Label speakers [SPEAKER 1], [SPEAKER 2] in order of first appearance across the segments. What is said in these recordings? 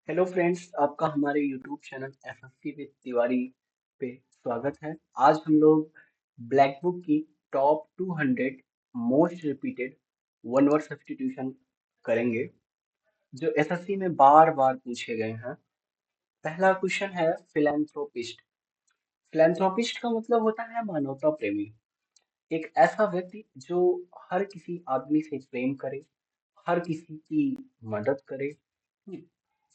[SPEAKER 1] Hello friends, आपका हमारे YouTube channel SSC with Tiwari पे स्वागत है। आज हम लोग ब्लैक बुक की top 200 most repeated one word substitution करेंगे जो एसएससी में बार बार पूछे गए हैं। पहला क्वेश्चन है फिलैंथ्रोपिस्ट। फिलैंथ्रोपिस्ट का मतलब होता है मानवता प्रेमी। एक ऐसा व्यक्ति जो हर किसी आदमी से प्रेम करे, हर किसी की मदद करे,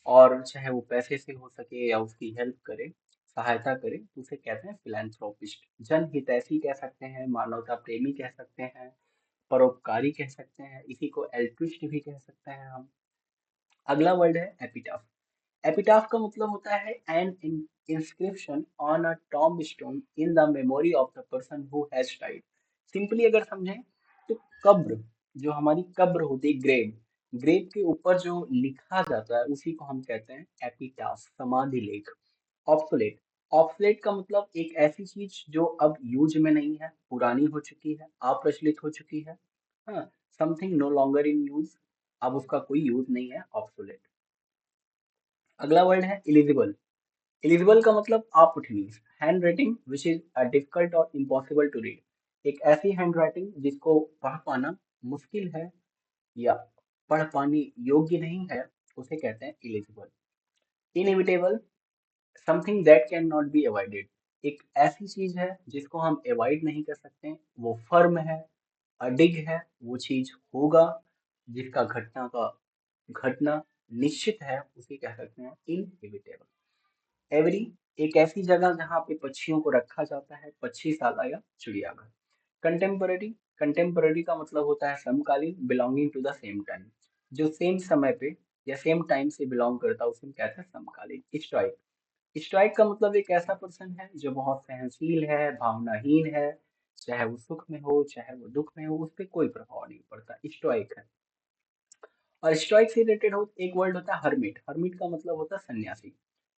[SPEAKER 1] और चाहे वो पैसे से हो सके या उसकी हेल्प करे, सहायता करे, तो उसे कहते हैं फिलैंथ्रोपिस्ट। जन हितैषी कह सकते हैं, मानवता प्रेमी कह सकते हैं, परोपकारी कह सकते हैं, इसी को एल्ट्रिस्ट भी कह सकते हैं हम। अगला वर्ड है एपिटाफ। एपिटाफ का मतलब होता है N inscription on a tomb stone in the memory of the person who has died. Simply अगर समझें तो कब्र, जो हमारी कब्र होती है, ग्रेव, ग्रेव के ऊपर जो लिखा जाता है उसी को हम कहते हैं एपिटाफ, समाधि लेख। ऑब्सोलेट। ऑब्सोलेट का मतलब एक ऐसी चीज जो अब यूज में नहीं है, पुरानी हो चुकी है, अप्रचलित हो चुकी है। हाँ, something no longer in use, अब उसका कोई यूज नहीं है, ऑब्सोलेट। अगला वर्ड है इलिजिबल। इलिजिबल का मतलब अपुठनीय। Hand writing which is difficult और इम्पॉसिबल टू रीड। एक ऐसी हैंड राइटिंग जिसको पढ़ पाना मुश्किल है या पढ़ पाने योग्य नहीं है, उसे कहते हैं eligible. Inevitable, something that can not be avoided. एक ऐसी चीज है जिसको हम अवॉइड नहीं कर सकते, वो फर्म है, अडिग है, वो चीज होगा, जिसका घटना निश्चित है, उसे कह सकते हैं इनएविटेबल। एवरी, एक ऐसी जगह जहाँ पे पक्षियों को रखा जाता है, पक्षीशाला या चिड़ियाघर। कंटेम्पररी, कंटेम्पररी का मतलब होता है समकालीन, belonging to the same time, जो सेम समय पे या सेम टाइम से बिलोंग करता है उसे हम कहते हैं समकालीन। स्टोइक, स्टोइक का मतलब एक ऐसा पर्सन है जो बहुत सहनशील है, भावनाहीन है, चाहे वो सुख में हो चाहे वो दुख में हो, उस पर कोई प्रभाव नहीं पड़ता, स्टोइक है। और स्टोइक से रिलेटेड हो एक वर्ड होता है हर्मिट। हर्मिट का मतलब होता है सन्यासी।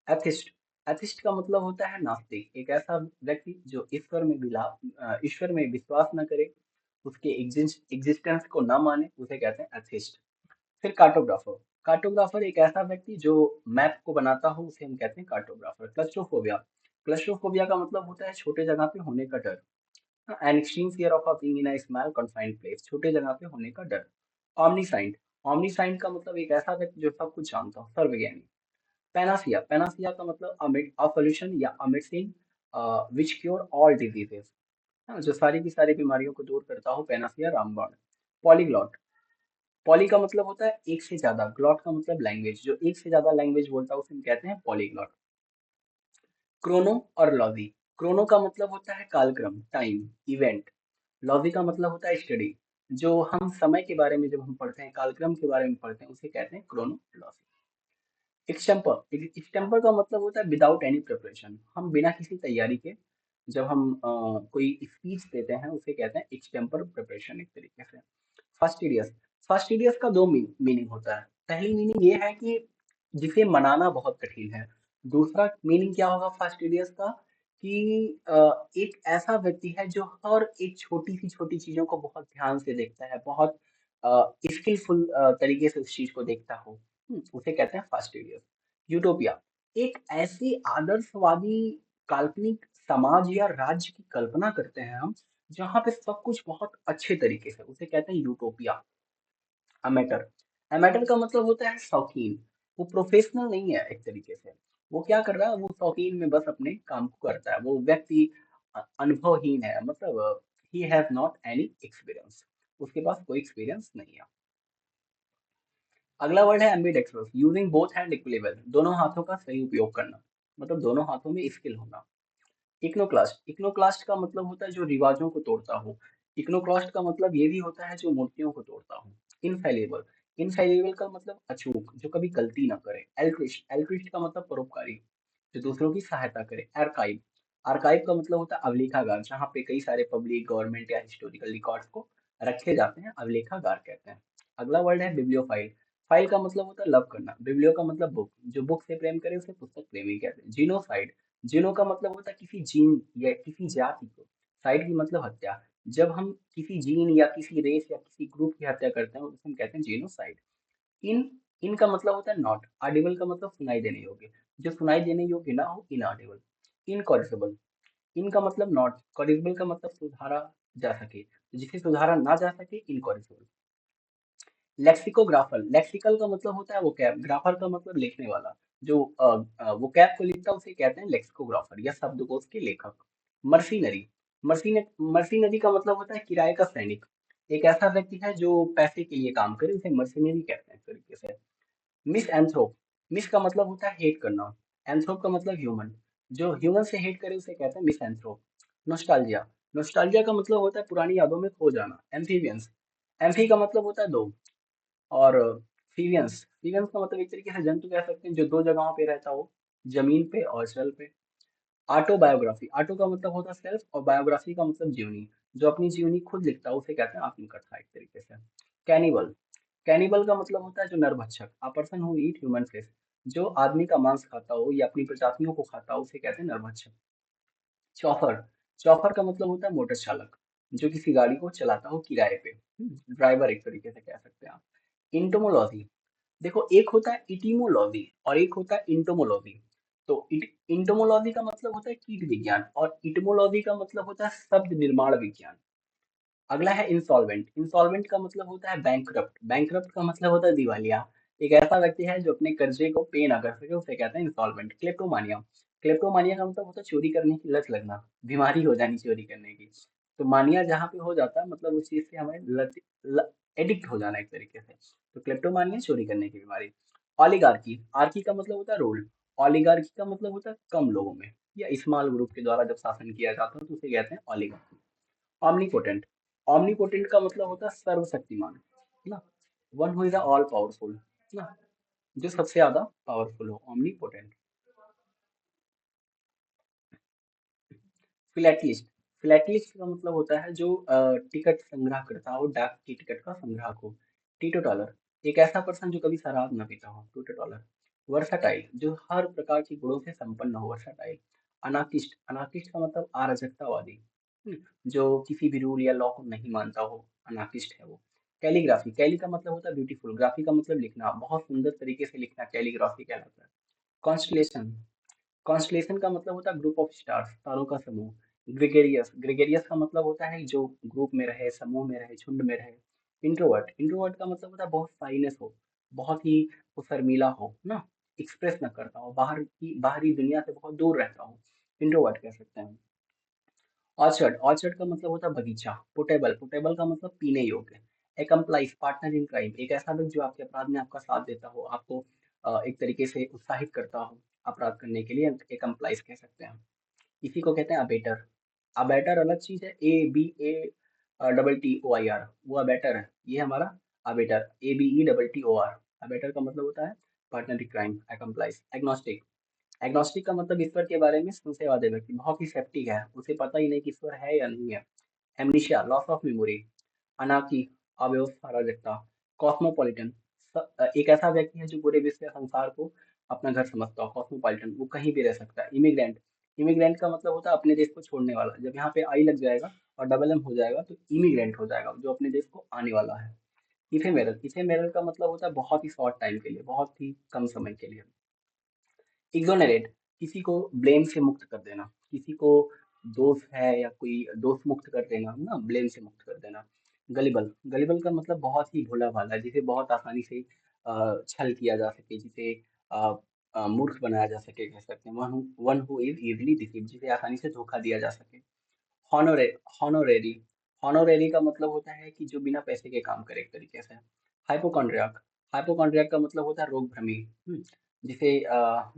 [SPEAKER 1] एथिस्ट, एथिस्ट का मतलब होता है नास्तिक। एक ऐसा व्यक्ति जो ईश्वर में विश्वास न करे, उसके एग्जिस्टेंस को न माने, उसे कहते हैं एथिस्ट। फिर कार्टोग्राफर। कार्टोग्राफर एक ऐसा व्यक्ति जो मैप को बनाता हो, उसे हम कहते हैं कार्टोग्राफर। क्लस्ट्रोफोबिया, क्लस्ट्रोफोबिया का मतलब होता है छोटे जगह पे होने का डर। An extreme fear of being in a small confined place, छोटे जगह पे होने का डर। ऑमनीसाइंट, ऑमनीसाइंट का मतलब एक ऐसा व्यक्ति जो सब कुछ जानता हो, सर्वज्ञानी। पैनासिया, पैनासिया का मतलब अ सॉल्यूशन या a medicine which cure all diseases. हाँ, जो सारी की सारी बीमारियों को दूर करता हो, पैनासिया रामबाण। पॉलीग्लॉट, पॉली का मतलब होता है एक से ज्यादा, ग्लॉट का मतलब लैंग्वेज, जो एक से ज्यादा लैंग्वेज बोलता है उसे हम कहते हैं पॉलीग्लॉट। क्रोनो और लॉजी। क्रोनो का मतलब होता है कालक्रम, टाइम, इवेंट। लॉजी का मतलब होता है स्टडी, जो हम समय के बारे में जब हम पढ़ते हैं, कालक्रम के बारे में पढ़ते हैं, उसे कहते हैं क्रोनोलॉजी। एक्सटेम्पर, एक्सटेम्पर का मतलब होता है विदाउट एनी प्रिपरेशन, हम बिना किसी तैयारी के जब हम कोई स्पीच देते हैं उसे कहते हैं एक्सटेम्पर प्रिपरेशन, एक तरीके से। फास्टिडियस, फास्टिडियस का दो मीनिंग होता है। पहली मीनिंग ये है कि जिसे मनाना बहुत कठिन है। दूसरा मीनिंग क्या होगा फास्टिडियस का, कि एक ऐसा व्यक्ति है जो हर एक छोटी चीजों को बहुत ध्यान से देखता है, बहुत स्किलफुल तरीके से उस चीज को देखता हो। उसे कहते हैं फास्टिडियस। यूटोपिया, एक ऐसी आदर्शवादी काल्पनिक समाज या राज्य की कल्पना करते हैं हम, जहाँ पे सब कुछ बहुत अच्छे तरीके से, उसे कहते हैं यूटोपिया। अमेटर, अमेटर का मतलब होता है शौकीन। वो प्रोफेशनल नहीं है एक तरीके से, वो क्या कर रहा है, वो शौकीन में बस अपने काम को करता है। वो व्यक्ति अनुभवहीन है, मतलब he has not any experience, उसके पास कोई एक्सपीरियंस नहीं है। अगला वर्ड है ambidextrous, using both hand equally well, दोनों हाथों का सही उपयोग करना, मतलब दोनों हाथों में स्किल होना। इक्नोक्लास्ट, इक्नोक्लास्ट का मतलब होता है जो रिवाजों को तोड़ता हो। इक्नोक्लास्ट का मतलब ये भी होता है जो मूर्तियों को तोड़ता हो। इनफेलिबल, इनफेलिबल का मतलब अचूक, जो कभी गलती ना करे। एल्ट्रिस्ट, एल्ट्रिस्ट का मतलब परोपकारी, जो दूसरों की सहायता करे। आर्काइव, आर्काइव का मतलब होता है अवलेखागार, जहाँ पे कई सारे पब्लिक, गवर्नमेंट या हिस्टोरिकल रिकॉर्ड्स को रखे जाते हैं, अवलेखागार कहते हैं। अगला वर्ड है बिब्लियोफाइल। फाइल का मतलब होता है लव करना, बिब्लियो का मतलब बुक, जो बुक से प्रेम करे उसे पुस्तक प्रेमी कहते हैं। जीनोसाइड, जीनो का मतलब होता है किसी जीन या किसी जाति को, साइड की मतलब हत्या, जब हम किसी जीन या किसी रेस या किसी ग्रुप की हत्या करते हैं उसे हम कहते हैं जीनोसाइड। इन इन का मतलब होता है नॉट, ऑडिबल का मतलब सुनाई देने योग्य, जो सुनाई देने योग्य ना हो इनऑडिबल। इनकॉरिजिबल, इन का मतलब नॉट, कॉरिजिबल का मतलब सुधारा जा सके, जिसे सुधारा ना जा सके इनकॉरिजिबल। लेक्सिकोग्राफर, लेक्सिकल का मतलब होता है वोकैब, ग्राफर का मतलब लिखने वाला, जो वोकैब को लिखता है उसे कहते हैं लेक्सिकोग्राफर या शब्दकोश के लेखक। मर्सिनरी, मर्सिनरी का मतलब होता है किराए का सैनिक, एक ऐसा व्यक्ति है जो पैसे के लिए काम करे, उसे मर्सिनरी कहते हैं एक तरीके से। मिस एंथ्रोप, मिस का मतलब होता है हेट करना, एंथ्रोप का मतलब ह्यूमन, जो ह्यूमन से हेट करे उसे कहते हैं मिस एंथ्रोप। नोस्टाल्जिया, नोस्टाल्जिया का मतलब होता है पुरानी यादों में खो जाना। एम्फीबियंस, एम्फी का मतलब होता है दो, और फीवियंस, फीवियंस का मतलब एक तरीके से जंतु कह सकते हैं जो दो जगहों पे रहता हो, जमीन पे और जल पे। ऑटोबायोग्राफी, ऑटो का मतलब होता है सेल्फ और बायोग्राफी का मतलब जीवनी, जो अपनी जीवनी खुद लिखता है उसे कहते हैं आत्मकथा एक तरीके से। कैनिबल, कैनिबल का मतलब होता है जो नरभक्षक, a person who eat human flesh, जो आदमी का मांस खाता हो या अपनी प्रजातियों को खाता हो उसे कहते हैं नरभक्षक। चौफर, चौफर का मतलब होता है मोटर चालक, जो किसी गाड़ी को चलाता हो किराए पे, ड्राइवर एक तरीके से कह सकते हैं आप। इंटोमोलॉजी, देखो एक होता है इटीमोलॉजी और एक होता है इंटोमोलॉजी। तो इंटोमोलॉजी का मतलब होता है कीट विज्ञान और इटमोलॉजी का मतलब होता है शब्द निर्माण विज्ञान। अगला है इंसॉल्वेंट, इंसॉल्वेंट का मतलब होता है बैंकरप्ट, बैंकरप्ट का मतलब होता है दिवालिया, एक ऐसा व्यक्ति है जो अपने कर्जे को पे ना कर सके उसे कहते हैं इंसॉल्वेंट। क्लेप्टोमानिया, क्लेप्टोमानिया का मतलब होता है चोरी करने की लत लगना, बीमारी हो जानी चोरी करने की। तो मानिया जहाँ पे हो जाता है मतलब उस चीज से हमें एडिक्ट हो जाना एक तरीके से। तो क्लेप्टोमानिया चोरी करने की बीमारी। ऑलिगार्की, आर्की का मतलब होता है रोल, ऑलिगार्की का मतलब होता है कम लोगों में या स्मॉल ग्रुप के द्वारा जब शासन किया जाता है तो उसे कहते हैं ऑलिगार्की। ऑमनीपोटेंट, ऑमनीपोटेंट का मतलब होता है सर्वशक्तिमान, है ना, one who is all powerful, है ना, जो सबसे ज्यादा पावरफुल हो, ऑमनीपोटेंट। फिलैटलिस्ट, फिलैटलिस्ट का मतलब होता है जो टिकट संग्रह करता हो, डाक की टिकट का संग्राहक हो। टीटोटॉलर, एक ऐसा पर्सन जो कभी शराब न पीता हो, टीटोटॉलर। वर्साटाइल, जो हर प्रकार के गुणों से संपन्न हो, वर्साटाइल। अनार्किस्ट, अनार्किस्ट का मतलब अराजकतावादी, हम्म, जो किसी भी रूल या लॉ को नहीं मानता हो, अनार्किस्ट है वो। कैलीग्राफी, कैली का मतलब होता है ब्यूटीफुल, ग्राफी का मतलब लिखना, बहुत सुंदर तरीके से लिखना कैलीग्राफी कहलाता है। कॉन्स्टलेशन, कॉन्स्टलेशन का मतलब होता है ग्रुप ऑफ स्टार्स, तारों का समूह। ग्रेगेरियस, ग्रेगेरियस का मतलब होता है जो ग्रुप में रहे, समूह में रहे, झुंड में रहे। इंट्रोवर्ट, इंट्रोवर्ट का मतलब होता है बहुत साइलेंस हो, बहुत ही वो शर्मीला हो ना, एक्सप्रेस ना करता हो, बाहरी दुनिया से बहुत दूर रहता हो, इंट्रोवर्ट कह सकते हैं। ऑर्चर्ड, ऑर्चर्ड का मतलब होता है बगीचा। पोर्टेबल, पोर्टेबल का मतलब पीने योग्य। एकम्प्लाइज, पार्टनर इन क्राइम, एक ऐसा व्यक्ति जो आपके अपराध में आपका साथ देता हो, आपको एक तरीके से उत्साहित करता हो अपराध करने के लिए, एकम्प्लाइज कह सकते हैं। इसी को कहते हैं अबेटर। अबेटर अलग चीज है, ABATTOIR, वो अबेटर है, ये हमारा अबेटर, ABETTOR। अबेटर का मतलब होता है partner in crime, accomplice. Agnostic, agnostic का मतलब ईश्वर के बारे में संशयवादी व्यक्ति, बहुत ही सेप्टिक है, उसे पता ही नहीं कि ईश्वर है या नहीं है। Amnesia, loss of memory. अनाकी, अव्यवस्था, अराजकता। कॉस्मोपॉलिटन, एक ऐसा व्यक्ति है जो पूरे विश्व या संसार को अपना घर समझता हो, कॉस्मोपॉलिटन, वो कहीं भी रह सकता है। इमिग्रेंट, इमिग्रेंट का मतलब होता है अपने देश को छोड़ने वाला, जब यहाँ पे आई लग जाएगा और डबल एम हो जाएगा तो इमिग्रेंट हो जाएगा, जो अपने देश को आने वाला है। इफेमेरल, इफेमेरल का मतलब होता है बहुत ही शॉर्ट टाइम के लिए, बहुत ही कम समय के लिए। इग्नोरेट, किसी को ब्लेम से मुक्त कर देना, किसी को दोष है या कोई दोष मुक्त कर देना ना, ब्लेम से मुक्त कर देना। गलिबल, गलिबल का मतलब बहुत ही भोला भाला, जिसे बहुत आसानी से छल किया जा सके, जिसे अ, मूर्ख बनाया जा सके कह सकते हैं। One who is easily deceive, जिसे आसानी से धोखा दिया जा सके। हॉनोरे हॉनोरेरी, हॉनोरेरी का मतलब होता है कि जो बिना पैसे के काम करे एक तरीके से। हाइपोकॉन्ड्रियाक, हाइपोकॉन्ड्रियाक का मतलब होता है रोग भ्रमी, जिसे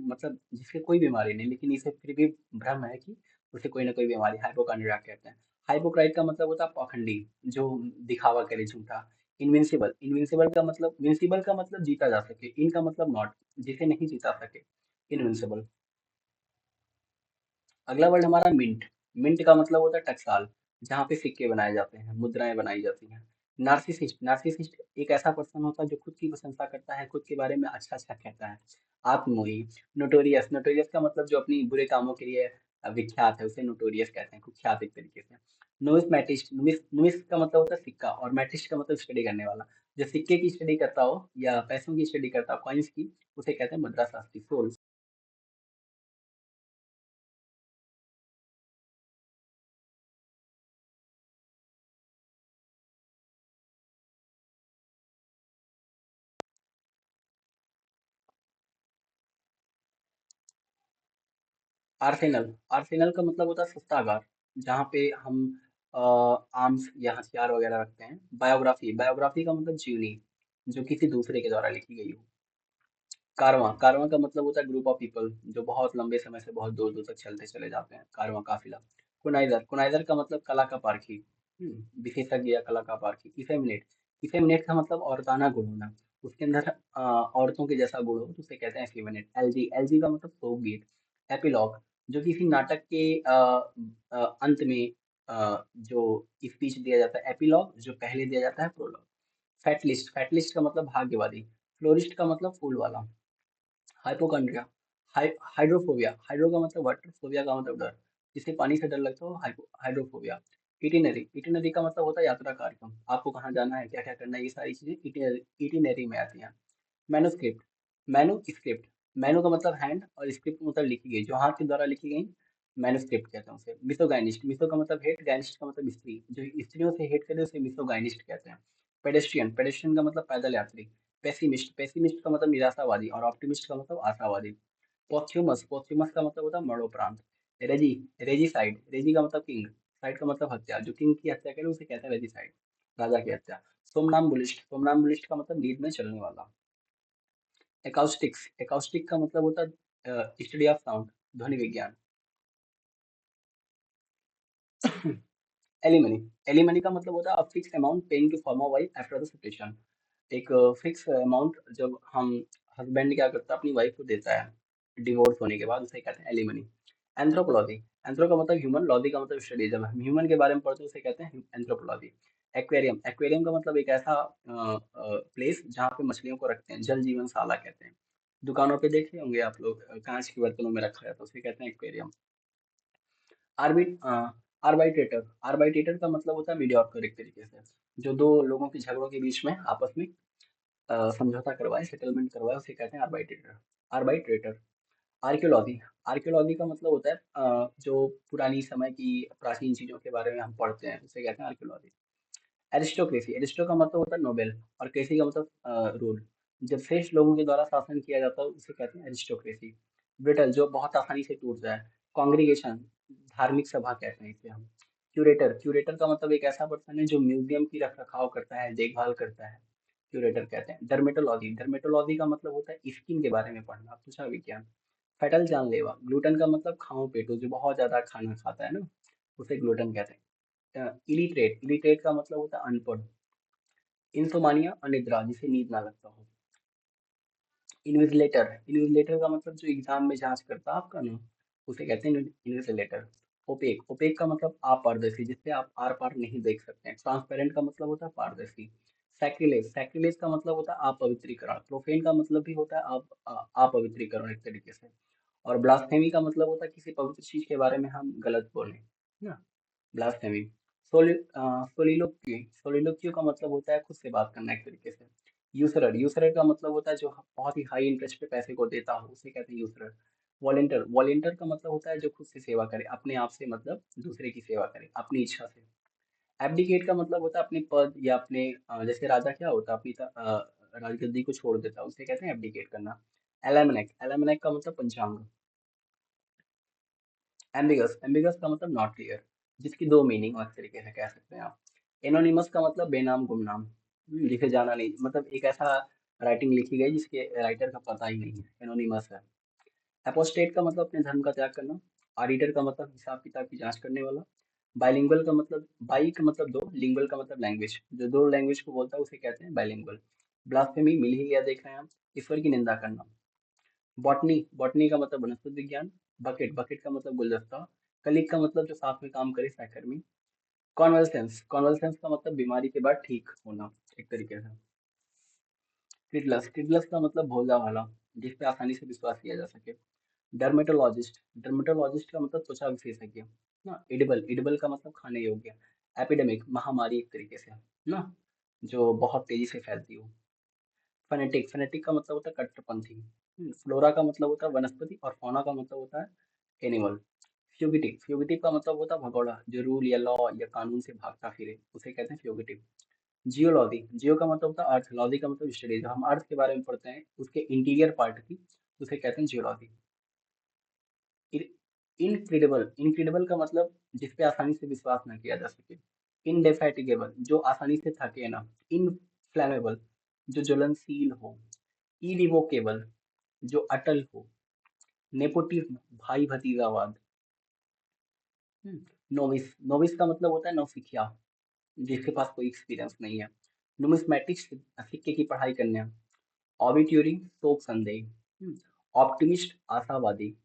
[SPEAKER 1] मतलब जिसे कोई बीमारी नहीं लेकिन इसे फिर भी भ्रम है कि उसे कोई ना कोई बीमारी, हाइपोकॉन्ड्रियाक कहते हैं। हाइपोक्राइट का मतलब होता है पाखंडी, जो दिखावा करे, झूठा। इनविंसिबल, इनविंसिबल का मतलब, विंसिबल का मतलब जीता जा सके, इन का मतलब नॉट, जिसे नहीं जीता सके, इनविंसिबल। अगला वर्ड हमारा मिंट, मिंट का मतलब होता है टकसाल, जहाँ पे सिक्के बनाए जाते हैं, मुद्राएं बनाई जाती हैं। नार्सिसिस्ट, नार्सिसिस्ट एक ऐसा पर्सन होता है जो खुद की प्रशंसा करता है, खुद के बारे में अच्छा अच्छा कहता है। आत्ममोही। नोटोरियस, नोटोरियस का मतलब जो अपनी बुरे कामों के लिए विख्यात है उसे नोटोरियस कहते हैं, कुख्यात एक तरीके से। नुमिसमैटिस्ट, नुमिस नुमिस का मतलब होता है सिक्का और मैटिस्ट का मतलब स्टडी करने वाला, जो सिक्के की स्टडी करता हो या पैसों की स्टडी करता हो, कॉइन्स की, उसे कहते हैं मुद्रा शास्त्री, सोल। आर्सेनल, आर्सेनल का मतलब होता है शस्त्रागार, जहाँ पे हम आर्म्स या हथियार वगैरह रखते हैं। बायोग्राफी, बायोग्राफी का मतलब जीवनी, जो किसी दूसरे के द्वारा लिखी गई हो। कारवां, कारवां का मतलब होता है ग्रुप ऑफ पीपल जो बहुत लंबे समय से बहुत दूर दूर तक चलते चले जाते हैं, कारवां काफिला। कुनाइजर, कुनाइजर का मतलब कला का पारखी, विशेषज्ञ या कला का पारखी। इफेमिनेट, इफेमिनेट का मतलब औरताना गुण होना, उसके अंदर औरतों के जैसा गुण हो तो उसे कहते हैं इफेमिनेट। एलजी, एलजी का मतलब शोक गीत। एपिलॉग, जो किसी नाटक के अंत में जो स्पीच दिया जाता है, एपिलॉग जो पहले दिया जाता है, प्रोलॉग। फैटलिस्ट, फैटलिस्ट का मतलब भाग्यवादी। फ्लोरिस्ट का मतलब फूल वाला। हाइपोकॉन्ड्रिया, हाइड्रोफोबिया, हाइड्रो का मतलब वाटर, फोबिया का मतलब डर, जिसे पानी से डर लगता हो, हाइड्रोफोबिया। इटिनरी, इटिनरी का मतलब होता है यात्रा कार्यक्रम, आपको कहाँ जाना है, क्या क्या करना है, ये सारी चीजें इटिनरी, इटिनरी में आती हैं। मैन्युस्क्रिप्ट, मैन्युस्क्रिप्ट, मैनु का मतलब हैंड और स्क्रिप्ट मतलब लिखी गई, जो हाथ के द्वारा लिखी गई, मैन्युस्क्रिप्ट कहते हैं उसे। मिसोगाइनिस्ट, मिसो का मतलब हेट, गाइनिस्ट का मतलब स्त्री, जो स्त्रियों से हेट करे उसे मिसोगाइनिस्ट कहते हैं। पेडेस्ट्रियन, पेडेस्ट्रियन का मतलब पैदल यात्री। पेसिमिस्ट, पेसिमिस्ट का मतलब निराशावादी और ऑप्टिमिस्ट का मतलब आशावादी। पोस्थ्यूमस, पोस्थ्यूमस का मतलब होता है मरणोपरांत। रेजी, रेजीसाइड, रेजी का मतलब किंग, साइड का मतलब हत्या, जो किंग की हत्या करे उसे कहते हैं रेजीसाइड, राजा की हत्या। सोमनाम्बुलिस्ट, सोमनाम्बुलिस्ट का मतलब नींद में चलने वाला। एकाउस्टिक्स, एकाउस्टिक का मतलब होता है स्टडी ऑफ साउंड, ध्वनि विज्ञान। एलिमनी, एलिमनी का मतलब होता है fix amount paying to former wife after the separation, एक फिक्स अमाउंट जब हम हस्बैंड क्या करता है अपनी वाइफ को देता है डिवोर्स होने के बाद, उसे कहते हैं एलिमनी। एंथ्रोपोलॉजी, एंथ्रो का मतलब ह्यूमन, लॉजी का मतलब स्टडी, जब हम ह्यूमन के बारे में पढ़ते हैं उसे कहते हैं एंथ्रोपोलॉजी। एक्वेरियम, एक्वेरियम का मतलब एक ऐसा प्लेस जहाँ पे मछलियों को रखते हैं, जल जीवनशाला कहते हैं। दुकानों पे देखे होंगे आप लोग, कांच के बर्तनों में रखा जाता है, उसे कहते हैं एक्वेरियम। आर्बिट आर्बाइट्रेटर, आर्बाइट्रेटर का मतलब होता है मीडियोकर, एक तरीके से जो दो लोगों के झगड़ों के बीच में आपस में समझौता करवाए, सेटलमेंट करवाए, उसे कहते हैं आर्बाइट्रेटर, आर्बाइट्रेटर। आर्कियोलॉजी, आर्कियोलॉजी का मतलब होता है जो पुरानी समय की प्राचीन चीजों के बारे में हम पढ़ते हैं, उसे कहते हैं आर्कियोलॉजी। एरिस्टोक्रेसी, एरिस्टो का मतलब होता है नोबेल और क्रेसी का मतलब रूल, जब श्रेष्ठ लोगों के द्वारा शासन किया जाता है उसे कहते हैं एरिस्टोक्रेसी। ब्रिटल, जो बहुत आसानी से टूट जाए। कॉन्ग्रीगेशन, धार्मिक सभा कहते हैं इसे हम। क्यूरेटर, क्यूरेटर का मतलब एक ऐसा पर्सन है जो म्यूजियम की रख रखाव करता है, देखभाल करता है, क्यूरेटर कहते हैं। डर्मेटोलॉजी, डर्मेटोलॉजी का मतलब होता है स्किन के बारे में पढ़ना, त्वचा विज्ञान। फेटल जानलेवा, ग्लूटन का मतलब खाओ पेटो, जो बहुत ज्यादा खाना खाता है ना, उसे ग्लूटन कहते हैं। इलिटरेट, इलिटरेट का मतलब होता है अनपढ़। इंसोमानिया, अनिद्रा, जिसे नींद ना लगता हो। इन्विजिलेटर, इन्विजिलेटर का मतलब जो एग्जाम में जांच करता है आपका ना, उसे कहते हैं इन्विजिलेटर। ओपेक, ओपेक का मतलब अपारदर्शी, जिससे आप आर पार नहीं देख सकते हैं। ट्रांसपेरेंट का मतलब होता है पारदर्शी। सैक्रिलेज, सैक्रिलेज का मतलब होता है अपवित्रीकरण। प्रोफेन का मतलब भी होता है अपवित्रीकरण एक तरीके से। और ब्लास्फेमी का मतलब होता है किसी पवित्र चीज के बारे में हम गलत बोलें, है ना, ब्लास्फेमी। सोलिलोक्वी, सोलिलोक्वी का मतलब होता है खुद से बात करना एक तरीके से। यूसरर, यूसरर का मतलब होता है जो बहुत ही हाई इंटरेस्ट पे पैसे को देता हो, उसे कहते हैं यूसरर। वॉलेंटियर, वॉलेंटियर का मतलब होता है जो खुद से सेवा करे, अपने आप से मतलब दूसरे की सेवा करे अपनी इच्छा से। एब्डिकेट का मतलब होता है अपने पद या अपने जैसे राजा क्या होता है अपनी राजगद्दी को छोड़ देता है, उसे कहते हैं एब्डिकेट करना। एलमनेक, एलमनेक का मतलब पंचांग। एम्बिगस, एम्बिगस का मतलब नॉट क्लियर, जिसकी दो मीनिंग एक तरीके से कह सकते हैं आप। एनोनिमस का मतलब बेनाम गुमनाम, लिखे जाना नहीं, मतलब एक ऐसा राइटिंग लिखी गई जिसके राइटर का पता ही नहीं है, एनोनिमस है। एपोस्टेट का मतलब अपने धर्म का त्याग करना। ऑडिटर का मतलब हिसाब किताब की जांच करने वाला। बाइलिंगुअल का मतलब, बाई का मतलब दो, लिंगुअल का मतलब लैंग्वेज, जो दो लैंग्वेज को बोलता है उसे कहते हैं बाइलिंगुअल। ब्लास्फेमी, मिल ही लिया देख रहे हैं आप, ईश्वर की निंदा करना। बॉटनी, बॉटनी का मतलब वनस्पति विज्ञान। बकेट, बकेट का मतलब गुलदस्ता। कलीग का मतलब जो साथ में काम करे, सहकर्मी। कॉन्वलसेंस, कॉन्वलसेंस का मतलब बीमारी के बाद ठीक होना एक तरीके से। क्रिडलस, क्रिडलस का मतलब भोला भाला, जिस पे आसानी से विश्वास किया जा सके। डर्मेटोलॉजिस्ट, डर्मेटोलॉजिस्ट का मतलब त्वचा विशेषज्ञ ना। एडिबल, एडिबल का मतलब खाने योग्य। एपिडेमिक, महामारी एक तरीके से ना। जो बहुत तेजी से फैलती हो। फेनेटिक, फेनेटिक का मतलब होता है कट्टरपंथी। फ्लोरा का मतलब होता है वनस्पति और फौना का मतलब होता है एनिमल। फ्यूगिटिव, फ्यूगिटिव का मतलब होता है भगौड़ा, जो रूल या लॉ या कानून से भागता फिरे, उसे कहते हैं फ्यूगिटिव। जियोलॉजी, जियो का मतलब होता है अर्थ, लॉजी का मतलब स्टडी, जो हम अर्थ के बारे में पढ़ते हैं उसके इंटीरियर पार्ट की, उसे कहते हैं जियोलॉजी। इनक्रेडिबल, इनक्रेडिबल का मतलब जिस पे आसानी से विश्वास न किया जा सके। इनडेफैटिगेबल, जो आसानी से थके ना। इनफ्लैमेबल, जो ज्वलनशील हो। इरिवोकेबल, जो अटल हो। नेपोटिज्म, भाई भतीजावाद। नोविस, नोविस का मतलब होता है नौसिखिया, जिसके पास कोई एक्सपीरियंस नहीं है। नुमिस्मेटिक्स, सिक्के की पढ़ाई करने। ऑबिट्यूरी, शोक संदेह। ऑप्टिमिस्ट, आशावादी।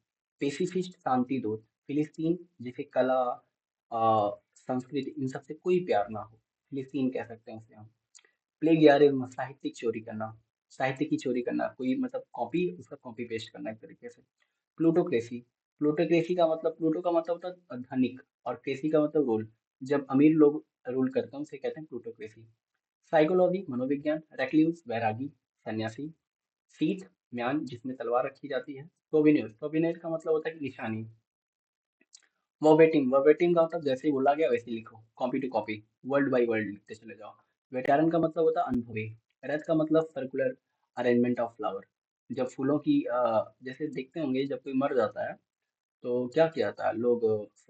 [SPEAKER 1] पेसिफिस्ट, शांति दूत। फिलिस्तीन, जिसे कला, संस्कृति, इन सबसे कोई प्यार ना हो, फिलिस्तीन कह सकते हैं उसे हम। प्लेगियरिज्म, साहित्यिक चोरी करना, साहित्य की चोरी करना, कोई मतलब कॉपी, उसका कॉपी पेस्ट करना एक तरीके से। प्लूटोक्रेसी, प्लूटोक्रेसी का मतलब, प्लूटो का मतलब होता है धनिक, और क्रेसी का मतलब रूल, जब अमीर लोग रूल करते हैं उसे कहते हैं प्लूटोक्रेसी। साइकोलॉजी, मनोविज्ञान। रेक्ल्यूज, वैरागी, सन्यासी। सीट, म्यान, जिसमें तलवार रखी जाती है। सोविनिर, सोविनिर का मतलब होता है कि निशानी। वर्बेटिम, वर्बेटिम का मतलब जैसे ही बोला गया वैसे ही लिखो, copy to copy, word by word लिखते चले जाओ। वेटारन का मतलब होता है अनुभवी। रथ का मतलब सर्कुलर अरेंजमेंट ऑफ फ्लावर, जब फूलों की जैसे देखते होंगे जब कोई मर जाता है तो क्या किया जाता है, लोग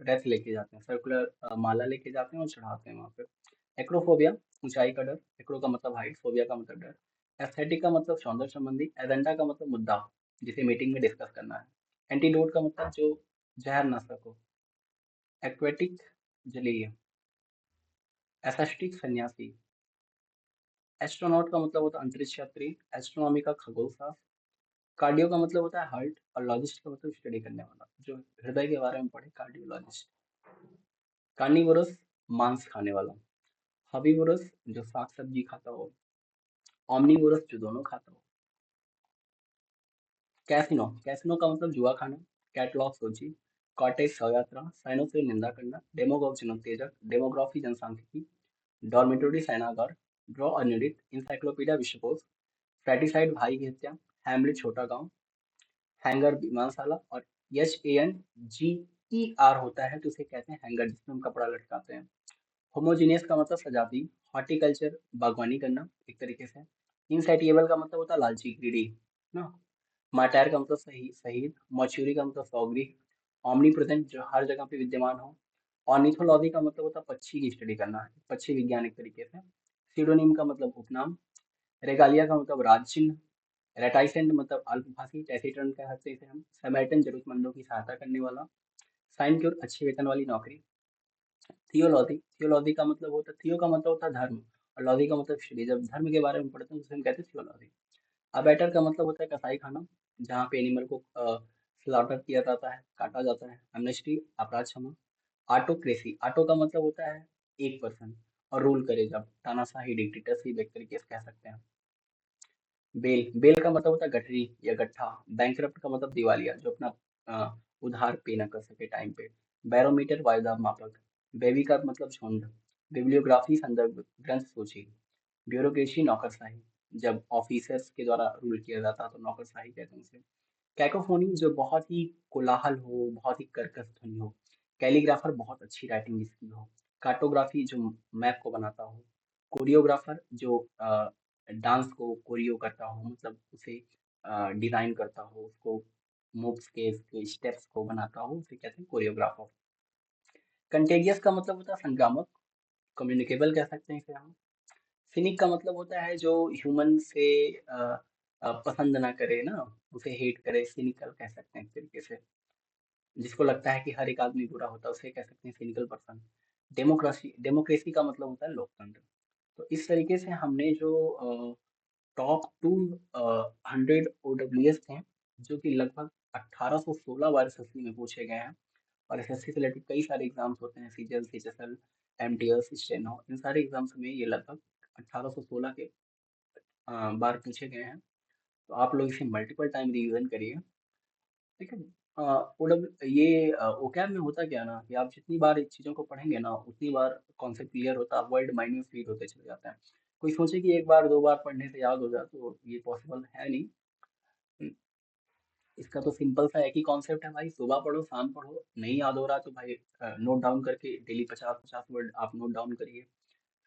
[SPEAKER 1] रथ लेके जाते हैं, सर्कुलर माला लेके जाते हैं और चढ़ाते हैं वहां पे। एक्रोफोबिया, ऊंचाई का डर। एक्रो का मतलब हाइट, फोबिया का मतलब डर। एस्थेटिक का मतलब सौंदर्य संबंधी। एजेंडा का मतलब मुद्दा, जिसे मीटिंग में डिस्कस करना है। एंटीडोट का मतलब जो जहर ना सको। एक्वेटिक, जलीय। एस्थेटिक, सन्यासी। एस्ट्रोनॉट का मतलब होता है अंतरिक्ष यात्री। एस्ट्रोनॉमी का खगोल शास्त्र। कार्डियो का मतलब होता है हार्ट, और लॉजिस्ट का मतलब स्टडी करने वाला, जो हृदय के बारे में पढ़े, कार्डियोलॉजिस्ट। कार्निवोरस, मांस खाने वाला। हर्बीवोरस, जो साग सब्जी खाता हो। ओमनीवोरस, जो दोनों खाता हो। कैसिनो, कैसिनो का मतलब जुआ खाना। कैटलॉग, सूची। कॉटेज, शव यात्रा। साइनोफिल, निंदा करना। डेमोगोग, उत्तेजक। डेमोग्राफी, जनसांख्यिकी। डॉर्मेटोरी, शयनागार। ड्रॉ अनडिट, इंसाइक्लोपीडिया, विश्वकोश। फ्रेटिसाइड, भाई की हत्या। हैमलेट, छोटा गांव। हैंगर, विमानशाला। और HANGER होता है तो उसे कहते हैं हैंगर, जिसमें हम कपड़ा लटकाते हैं। होमोजीनियस का मतलब सजाती। हॉर्टिकल्चर, बागवानी करना एक तरीके से। इनसैटिएबल का मतलब होता है लालची, ग्रीडी ना। माटायर का मतलब सही, शहीद। मॉर्च्यूरी का मतलब सौगृह। ओमनी प्रेजेंट, जो हर जगह पे विद्यमान हो। ऑर्निथोलॉजी का मतलब होता है पक्षी की स्टडी करना, पक्षी विज्ञान एक तरीके से। सीडोनिम का मतलब उपनाम। रेगालिया का मतलब राज चिन्ह। रेटाइसेंट मतलब अल्पभाषी, टैसीटर्न कह सकते हैं इसे हम। समैरिटन, जरूरतमंदों की सहायता करने वाला। साइनक्योर, अच्छी वेतन वाली नौकरी। थियोलॉजी, थियोलॉजी का मतलब होता है, थियो का मतलब होता है धर्म, और लॉजी का मतलब स्टडी, जब धर्म के बारे में पढ़ते हैं तो उसे हम कहते हैं थियोलॉजी। अबैटर का मतलब होता है कसाई खाना, जहाँ पे एनिमल को स्लॉटर किया जाता है, काटा जाता है। एमनेस्टी, अपराध क्षमा। ऑटोक्रेसी, ऑटो का मतलब होता है एक पर्सन, और रूल करे जब, तानाशाही, डिक्टेटरशिप एक तरीके से कह सकते हैं। बेल, बेल का मतलब होता है गठरी या गट्ठा। बैंकरप्ट का मतलब दिवालिया, जो अपना उधार पे ना कर सके टाइम पे। बैरोमीटर, वायुदाब मापक। बेबी का मतलब झुंड। बिब्लियोग्राफी, संदर्भ ग्रंथ सूची। ब्यूरोक्रेसी, नौकरशाही, जब ऑफिसर्स के द्वारा रूल किया जाता है तो नौकरशाही कहते हैं उसे। कैकोफोनी, जो बहुत ही कोलाहल हो, बहुत ही कर्कश ध्वनि हो। कैलीग्राफर, बहुत अच्छी राइटिंग जिसकी हो। कार्टोग्राफी, जो मैप को बनाता हो। कोरियोग्राफर, जो डांस को कोरियो करता हो, मतलब उसे डिजाइन करता हो, उसको मूव्स के स्टेप्स को बनाता हो, उसे कहते हैं कोरियोग्राफर। कंटेगियस का मतलब होता है संक्रामक, कम्युनिकेबल कह सकते हैं इसे हम। सिनिक का मतलब होता है जो ह्यूमन से पसंद ना करे ना, उसे हेट करे, सिनिकल कह सकते हैं एक तरीके से। जिसको लगता है कि हर एक आदमी बुरा होता है उसे कह सकते हैं सिनिकल पर्सन। डेमोक्रेसी, डेमोक्रेसी का मतलब होता है लोकतंत्र। तो इस तरीके से हमने जो टॉप 200 OWS थे, जो कि लगभग 1816 बार एसएससी में पूछे गए हैं, और एसएससी से रिलेटेड कई सारे एग्जाम्स होते हैं, सीजीएल, सीएचएसएल, एमटीएस, स्टेनो, इन सारे एग्जाम्स में ये लगभग 1816 के बार पूछे गए हैं। तो आप लोग इसे मल्टीपल टाइम रिवीजन करिए, ठीक है। ये ओकैब में होता क्या ना कि आप जितनी बार चीज़ों को पढ़ेंगे ना उतनी बार कॉन्सेप्ट क्लियर होता है, वर्ड माइंड में फीड होते चले जाते हैं। कोई सोचे कि एक बार दो बार पढ़ने से याद हो जाए, तो ये पॉसिबल है नहीं। इसका तो सिंपल सा एक ही कॉन्सेप्ट है भाई, सुबह पढ़ो शाम पढ़ो, नहीं याद हो रहा तो भाई नोट डाउन करके डेली 50-50 वर्ड आप नोट डाउन करिए,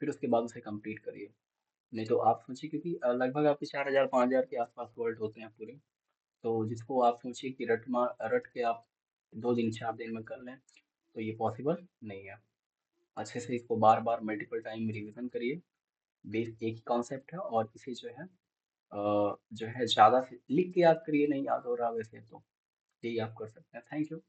[SPEAKER 1] फिर उसके बाद उसे कंप्लीट करिए। नहीं तो आप सोचिए, क्योंकि लगभग आपके 4,000-5,000 के आसपास वर्ड होते हैं पूरे। तो जिसको आप सोचिए कि रट के आप 2 दिन 4 दिन में कर लें, तो ये पॉसिबल नहीं है। अच्छे से इसको बार बार मल्टीपल टाइम रिवीजन करिए। बेस एक ही कॉन्सेप्ट है, और इसे जो है ज़्यादा से लिख के याद करिए, नहीं याद हो रहा वैसे तो यही आप कर सकते हैं। Thank you.